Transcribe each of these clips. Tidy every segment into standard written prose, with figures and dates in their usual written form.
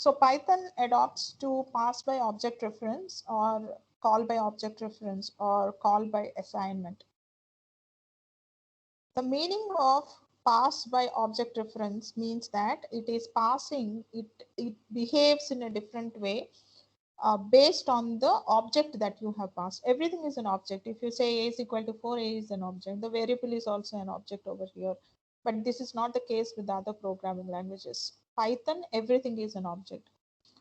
So Python adopts to pass by object reference or call by object reference or call by assignment. The meaning of pass by object reference means that it is passing, it behaves in a different way based on the object that you have passed. Everything is an object. If you say a is equal to 4, a is an object. The variable is also an object over here. But this is not the case with other programming languages. Python, everything is an object.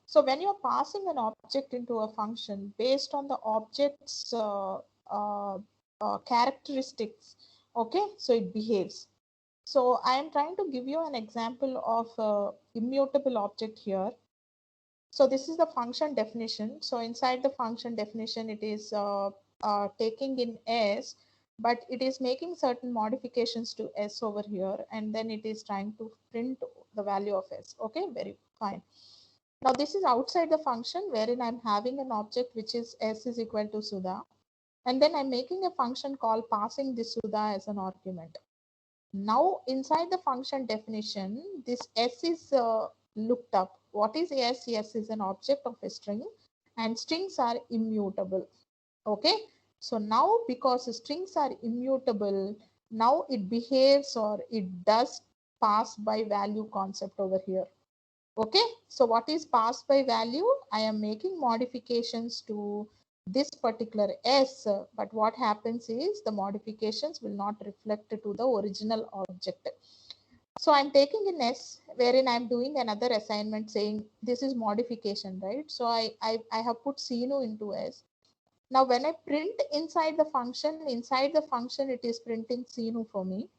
So when you're passing an object into a function based on the object's characteristics, okay, so it behaves. So I am trying to give you an example of immutable object here. So this is the function definition. So inside the function definition, it is taking in s, but it is making certain modifications to s over here, and then it is trying to print the value of s. Okay, very fine. Now this is outside the function wherein I'm having an object which is s is equal to Sudha. And then I'm making a function call passing this Sudha as an argument. Now inside the function definition, this s is looked up. What is s? S is an object of a string and strings are immutable. Okay. So now because strings are immutable, now it behaves or it does pass by value concept over here. Okay, so what is passed by value? I am making modifications to this particular s, but what happens is the modifications will not reflect to the original object. So I'm taking an s wherein I'm doing another assignment saying this is modification, right? So I have put Sinu into s. Now when I print inside the function it is printing Sinu for me.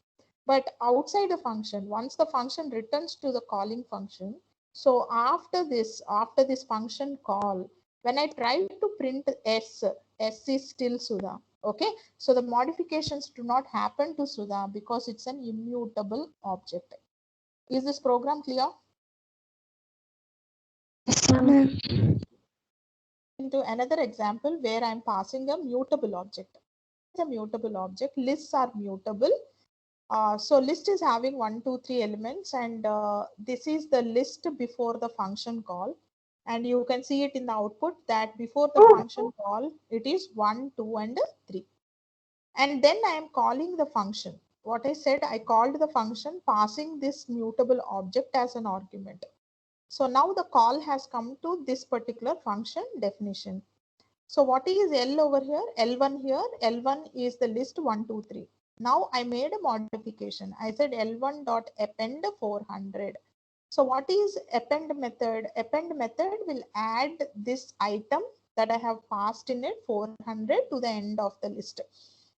But outside the function, once the function returns to the calling function, so after this function call, when I try to print s, s is still Sudha. Okay, so the modifications do not happen to Sudha because it's an immutable object. Is this program clear? Into another example where I'm passing a mutable object. It's a mutable object. Lists are mutable. So list is having 1, 2, 3 elements, and this is the list before the function call. And you can see it in the output that before the function call, it is 1, 2, and 3. And then I am calling the function. What I said, I called the function passing this mutable object as an argument. So now the call has come to this particular function definition. So what is L over here? L1 here. L1 is the list 1, 2, 3. Now I made a modification. I said L1 dot append 400. So what is append method? Append method will add this item that I have passed in it 400 to the end of the list.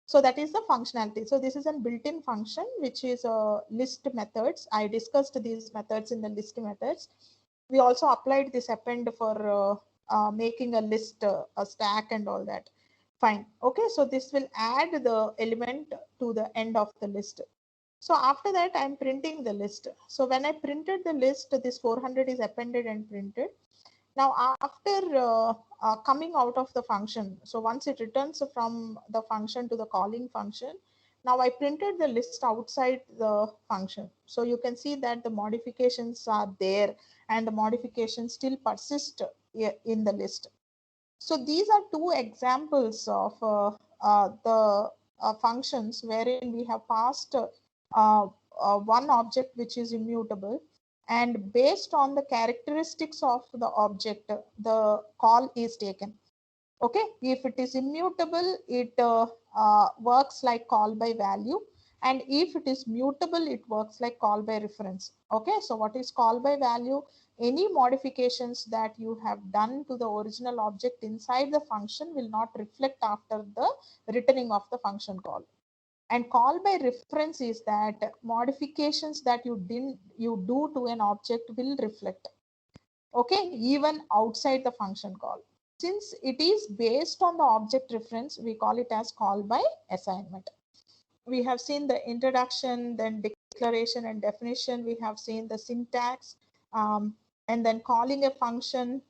So that is the functionality. So this is a built-in function which is list methods. I discussed these methods in the list methods. We also applied this append for making a list, a stack and all that. Fine. Okay, so this will add the element to the end of the list. So after that, I'm printing the list. So when I printed the list, this 400 is appended and printed. Now after coming out of the function, so once it returns from the function to the calling function, now I printed the list outside the function. So you can see that the modifications are there and the modifications still persist in the list. So these are two examples of the functions wherein we have passed one object which is immutable, and based on the characteristics of the object, the call is taken. Okay, if it is immutable, it works like call by value, and if it is mutable, it works like call by reference. Okay, so what is call by value? Any modifications that you have done to the original object inside the function will not reflect after the returning of the function call. And call by reference is that modifications that you do to an object will reflect. Okay, even outside the function call. Since it is based on the object reference, we call it as call by assignment. We have seen the introduction, then declaration and definition. We have seen the syntax, and then calling a function.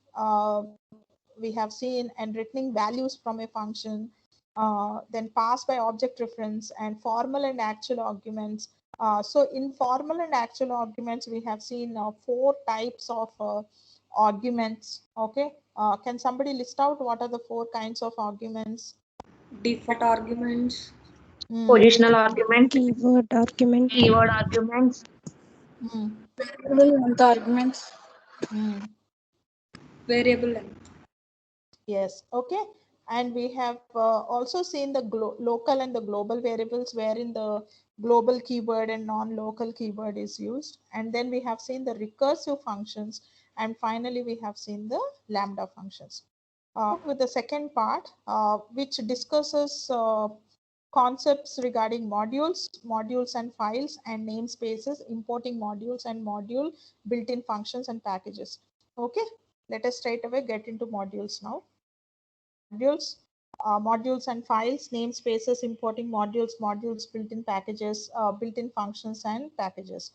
We have seen and returning values from a function, then pass by object reference, and formal and actual arguments. So in formal and actual arguments, we have seen 4 types of arguments. Okay, can somebody list out what are the 4 kinds of arguments? Default arguments, Positional argument, Keyword argument. keyword arguments, variable length arguments, Mm. variable length. Yes, okay. And we have also seen the local and the global variables wherein the global keyword and non-local keyword is used. And then we have seen the recursive functions. And finally, we have seen the lambda functions. With the second part, which discusses concepts regarding modules and files and namespaces, importing modules and module built-in functions and packages. Okay, let us straight away get into modules now. Modules and files, namespaces, importing modules, built-in packages, built-in functions and packages.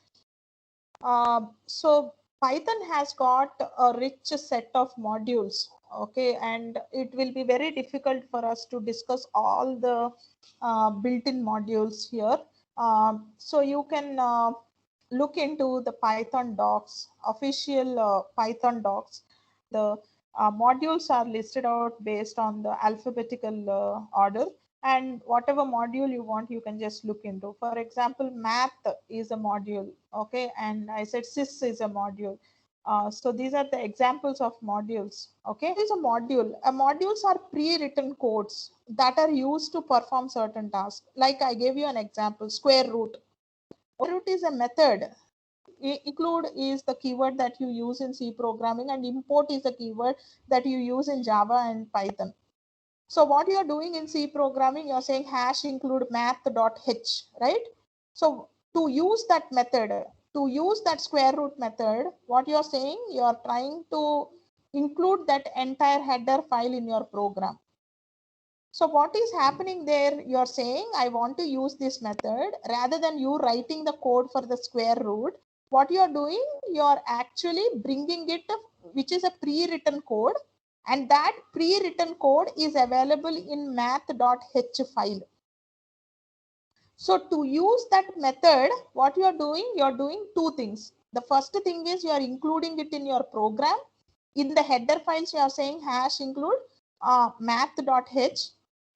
So Python has got a rich set of modules, okay, and it will be very difficult for us to discuss all the built-in modules here. So you can look into the Python docs, official Python docs. The modules are listed out based on the alphabetical order, and whatever module you want, you can just look into. For example, math is a module, okay, and I said sys is a module. So these are the examples of modules. Okay, is a module. Modules are pre-written codes that are used to perform certain tasks. Like I gave you an example, square root. Square root is a method. Include is the keyword that you use in C programming, and import is the keyword that you use in Java and Python. So what you're doing in C programming, you're saying hash include math.h, right? So to use that method, to use that square root method, what you're saying, you're trying to include that entire header file in your program. So what is happening there? You're saying, I want to use this method rather than you writing the code for the square root. What you're doing, you're actually bringing it, which is a pre-written code, and that pre-written code is available in math.h file. So to use that method, what you're doing 2 things. The first thing is you are including it in your program. In the header files, you are saying hash include math.h.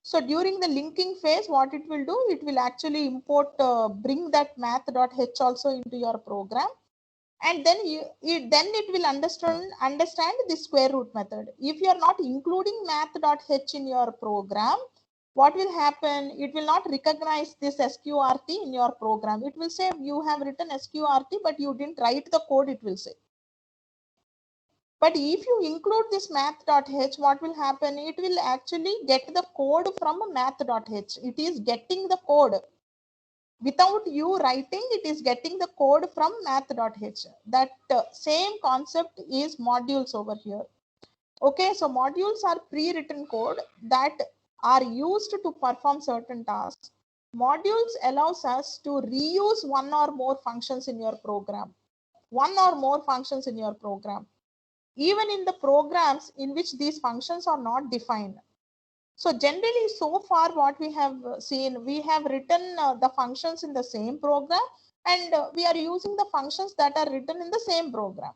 So during the linking phase, what it will do, it will actually import, bring that math.h also into your program. And then it will understand the square root method. If you are not including math.h in your program, what will happen? It will not recognize this sqrt in your program. It will say you have written sqrt, but you didn't write the code, it will say. But if you include this math.h, what will happen? It will actually get the code from math.h. It is getting the code. Without you writing, it is getting the code from math.h. That same concept is modules over here. Okay, so modules are pre-written code that are used to perform certain tasks. Modules allows us to reuse one or more functions in your program. One or more functions in your program. Even in the programs in which these functions are not defined. So generally, so far what we have seen, we have written the functions in the same program, and we are using the functions that are written in the same program.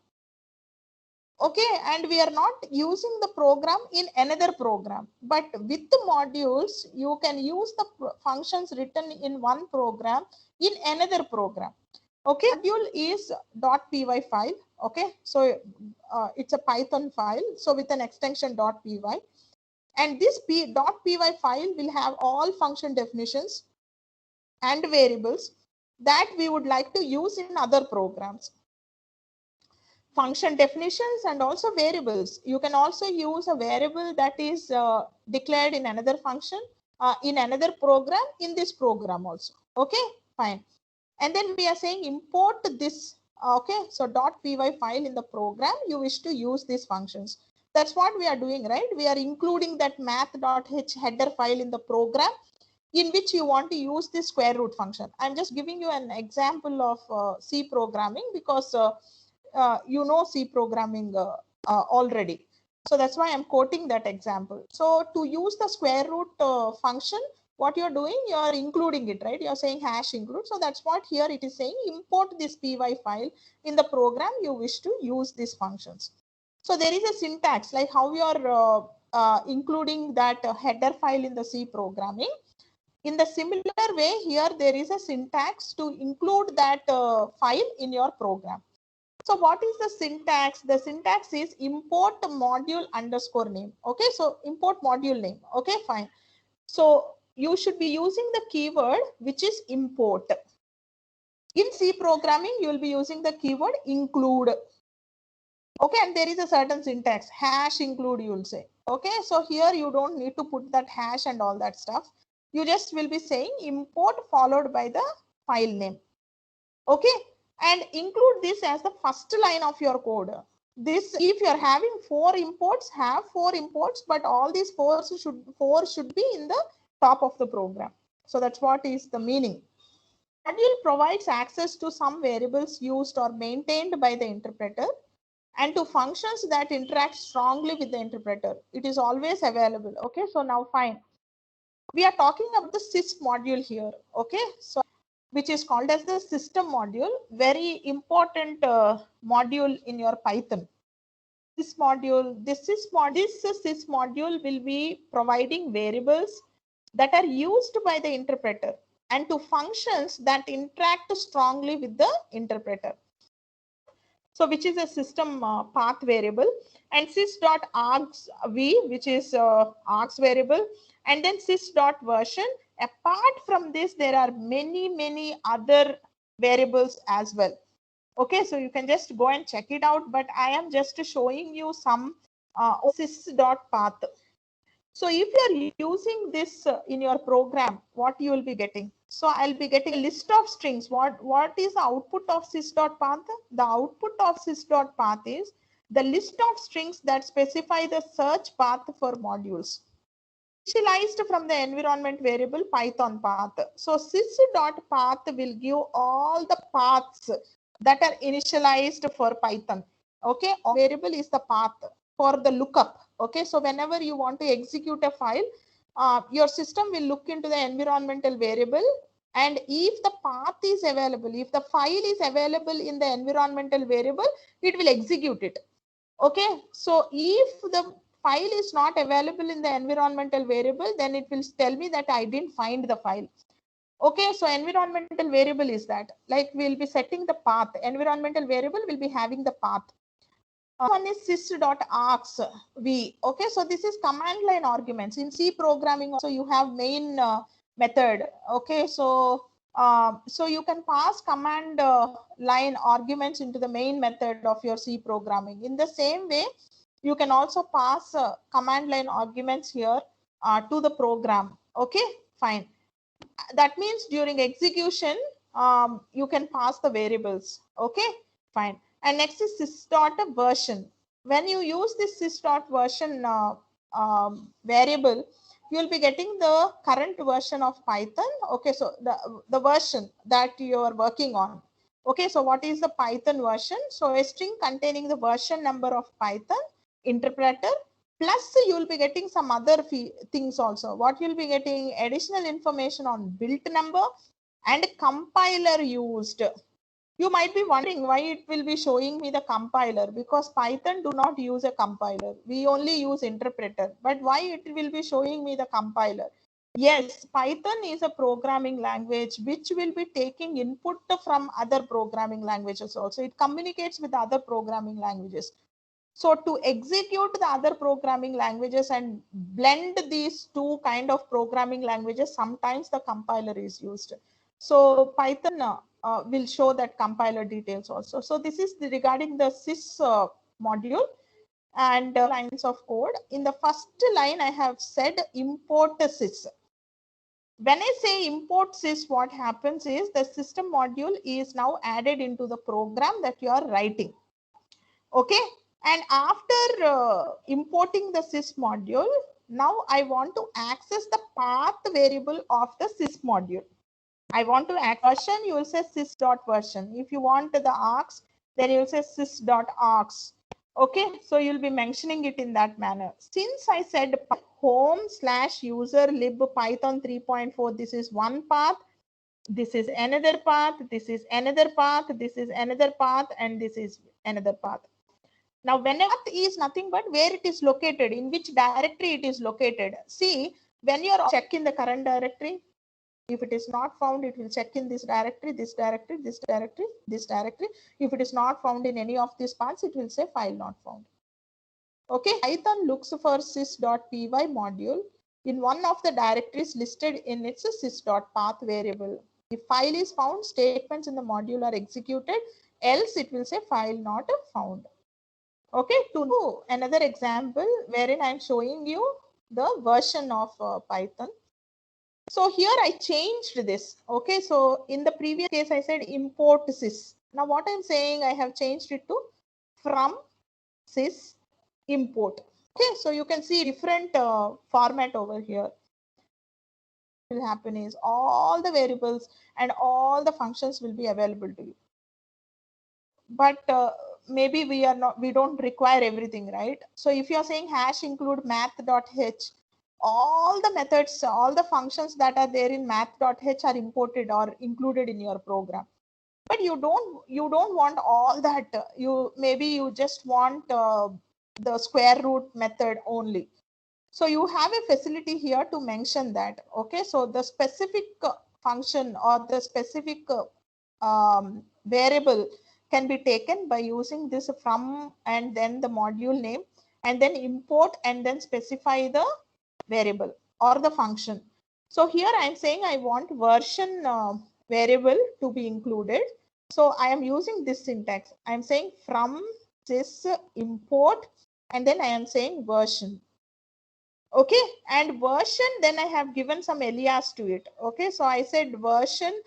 Okay, and we are not using the program in another program. But with the modules, you can use the functions written in one program in another program. Okay, module is .py file. Okay, so it's a Python file. So with an extension .py. And this .py file will have all function definitions and variables that we would like to use in other programs. Function definitions and also variables. You can also use a variable that is declared in another function, in another program, in this program also. Okay, fine. And then we are saying import this. Okay, so .py file in the program, you wish to use these functions. That's what we are doing, right? We are including that math.h header file in the program in which you want to use this square root function. I'm just giving you an example of C programming because you know C programming already. So that's why I'm quoting that example. So to use the square root function, what you're doing, you're including it, right? You're saying hash include. So that's what here it is saying, import this py file in the program you wish to use these functions. So there is a syntax like how you are including that header file in the C programming. In the similar way, here there is a syntax to include that file in your program. So what is the syntax? The syntax is import module underscore name. Okay, so import module name. Okay, fine. So you should be using the keyword which is import. In C programming, you will be using the keyword include. Okay, and there is a certain syntax, hash include, you will say. Okay, so here you don't need to put that hash and all that stuff. You just will be saying import followed by the file name. Okay, and include this as the first line of your code. This, if you're having 4 imports, have 4 imports, but all these 4 should be in the top of the program. So that's what is the meaning. Module provides access to some variables used or maintained by the interpreter and to functions that interact strongly with the interpreter. It is always available. Okay, so now fine. We are talking about the sys module here. Okay, so which is called as the system module, very important module in your Python. This sys module will be providing variables that are used by the interpreter and to functions that interact strongly with the interpreter. So which is a system path variable, and sys.args_v, which is args variable, and then sys.version. Apart from this, there are many other variables as well. Okay, so you can just go and check it out, but I am just showing you some sys.path. So if you are using this in your program, what you will be getting? So I'll be getting a list of strings. What is the output of sys.path? The output of sys.path is the list of strings that specify the search path for modules. Initialized from the environment variable Python path. So sys.path will give all the paths that are initialized for Python. Okay, variable is the path for the lookup. Okay, so whenever you want to execute a file, your system will look into the environmental variable, and if the path is available, if the file is available in the environmental variable, it will execute it. Okay, so if the file is not available in the environmental variable, then it will tell me that I didn't find the file. Okay, so environmental variable is that, like we'll be setting the path. Environmental variable will be having the path. One is sys.args_v. Okay, so this is command line arguments. In C programming also you have main method. Okay, so so you can pass command line arguments into the main method of your C programming. In the same way, you can also pass command line arguments here to the program. Okay, fine. That means during execution, you can pass the variables. Okay, fine. And next is sys.version. When you use this sys.version variable, you will be getting the current version of Python. Okay, so the version that you are working on. Okay, so what is the Python version? So a string containing the version number of Python interpreter, plus you will be getting some other things also. What you will be getting? Additional information on build number and compiler used. You might be wondering why it will be showing me the compiler, because Python do not use a compiler. We only use interpreter. But why it will be showing me the compiler? Yes, Python is a programming language which will be taking input from other programming languages also. It communicates with other programming languages. So to execute the other programming languages and blend these two kind of programming languages, sometimes the compiler is used. So Python will show that compiler details also. So this is regarding the sys module and lines of code. In the first line, I have said import sys. When I say import sys, what happens is the system module is now added into the program that you are writing. Okay, and after importing the sys module, now I want to access the path variable of the sys module. I want to add version, you will say sys.version. If you want the args, then you will say sys.args. Okay, so you'll be mentioning it in that manner. Since I said home/user lib python 3.4, this is one path, this is another path, this is another path, this is another path, and this is another path. Now, whenever is nothing but where it is located, in which directory it is located. See, when you are check in the current directory, if it is not found, it will check in this directory, this directory, this directory, this directory. If it is not found in any of these paths, it will say file not found. Okay, Python looks for sys.py module in one of the directories listed in its sys.path variable. If file is found, statements in the module are executed, else it will say file not found. Okay, to know another example wherein I'm showing you the version of Python. So here I changed this. Okay, so in the previous case I said import sys. Now what I'm saying, I have changed it to from sys import. Okay, so you can see different format over here. What will happen is all the variables and all the functions will be available to you. But maybe we don't require everything, right? So if you're saying hash include math.h, all the methods, all the functions that are there in math.h are imported or included in your program. But you don't want all that. You just want the square root method only. So you have a facility here to mention that. Okay, so the specific function or the specific variable can be taken by using this from and then the module name and then import and then specify the variable or the function. So here I am saying I want version variable to be included. So I am using this syntax. I am saying from this import and then I am saying version. Okay, and version, then I have given some alias to it. Okay, so I said version.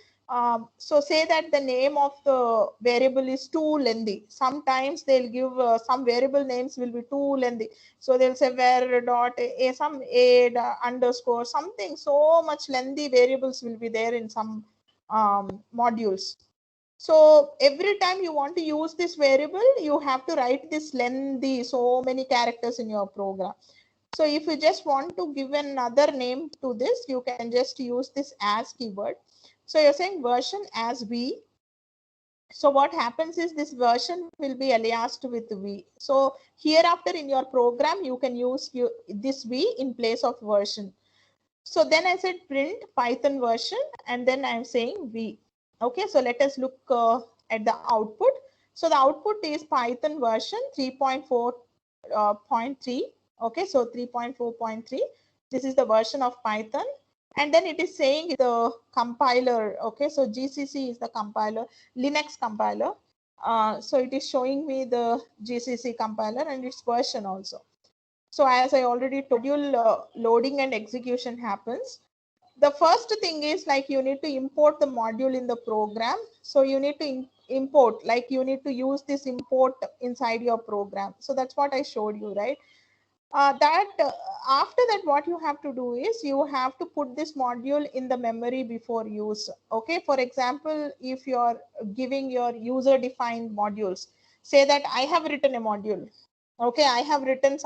So say that the name of the variable is too lengthy. Sometimes they'll give some variable names will be too lengthy. So they'll say var dot a some a underscore something. So much lengthy variables will be there in some modules. So every time you want to use this variable, you have to write this lengthy, so many characters in your program. So if you just want to give another name to this, you can just use this as keyword. So you're saying version as v. So what happens is this version will be aliased with v. So hereafter in your program, you can use this v in place of version. So then I said print Python version and then I'm saying v. Okay, so let us look at the output. So the output is Python version 3.4.3. Okay, so 3.4.3. This is the version of Python. And then it is saying the compiler. Okay, so GCC is the compiler, Linux compiler. So it is showing me the GCC compiler and its version also. So as I already told you, loading and execution happens. The first thing is like you need to import the module in the program. So you need to import, like you need to use this import inside your program. So that's what I showed you, right? After that, what you have to do is you have to put this module in the memory before use. Okay, for example, if you're giving your user defined modules, say that I have written a module. Okay, I have written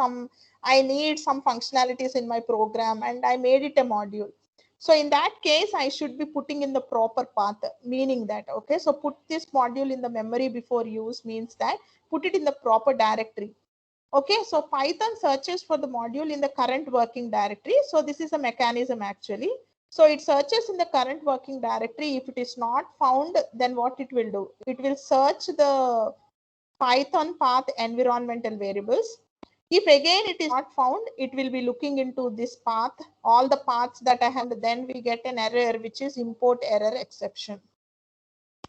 I need some functionalities in my program and I made it a module. So in that case, I should be putting in the proper path, meaning that, okay, so put this module in the memory before use means that put it in the proper directory. Okay, so Python searches for the module in the current working directory. So this is a mechanism actually. So it searches in the current working directory. If it is not found, then what it will do? It will search the Python path environmental variables. If again it is not found, it will be looking into this path, all the paths that I have, then we get an error, which is import error exception.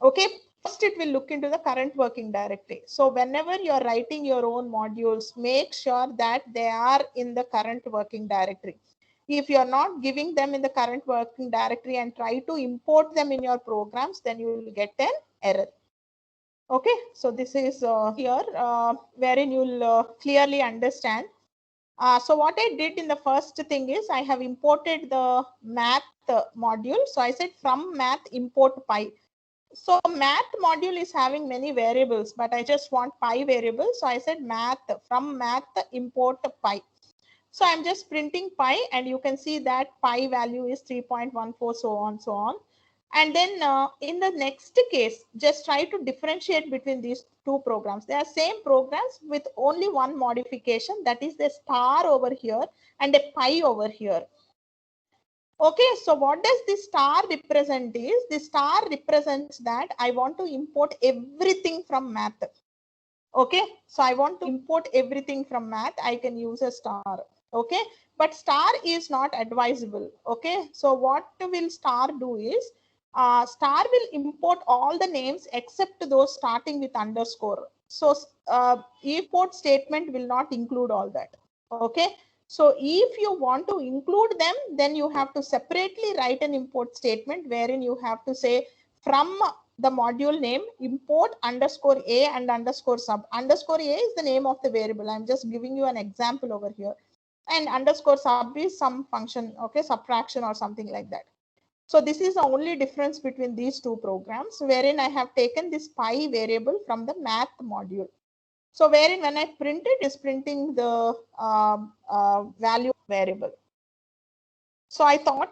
Okay, first it will look into the current working directory. So whenever you're writing your own modules, make sure that they are in the current working directory. If you're not giving them in the current working directory and try to import them in your programs, then you will get an error. Okay, so this is here wherein you'll clearly understand. So what I did in the first thing is I have imported the math module. So I said from math import py. So math module is having many variables, but I just want py variable. So I said math from math import py. So I'm just printing py and you can see that py value is 3.14, so on, so on. And then in the next case, just try to differentiate between these two programs. They are same programs with only one modification, that is the star over here and a pi over here. Okay, so what does this star represent is, the star represents that I want to import everything from math. Okay, so I want to import everything from math, I can use a star. Okay, but star is not advisable. Okay, so what will star do is, star will import all the names except those starting with underscore. So import statement will not include all that. Okay, so if you want to include them, then you have to separately write an import statement wherein you have to say from the module name import underscore a and underscore sub. Underscore a is the name of the variable. I'm just giving you an example over here. And underscore sub is some function, okay, subtraction or something like that. So this is the only difference between these two programs, wherein I have taken this pi variable from the math module. So wherein when I print it, is printing the value variable. So I thought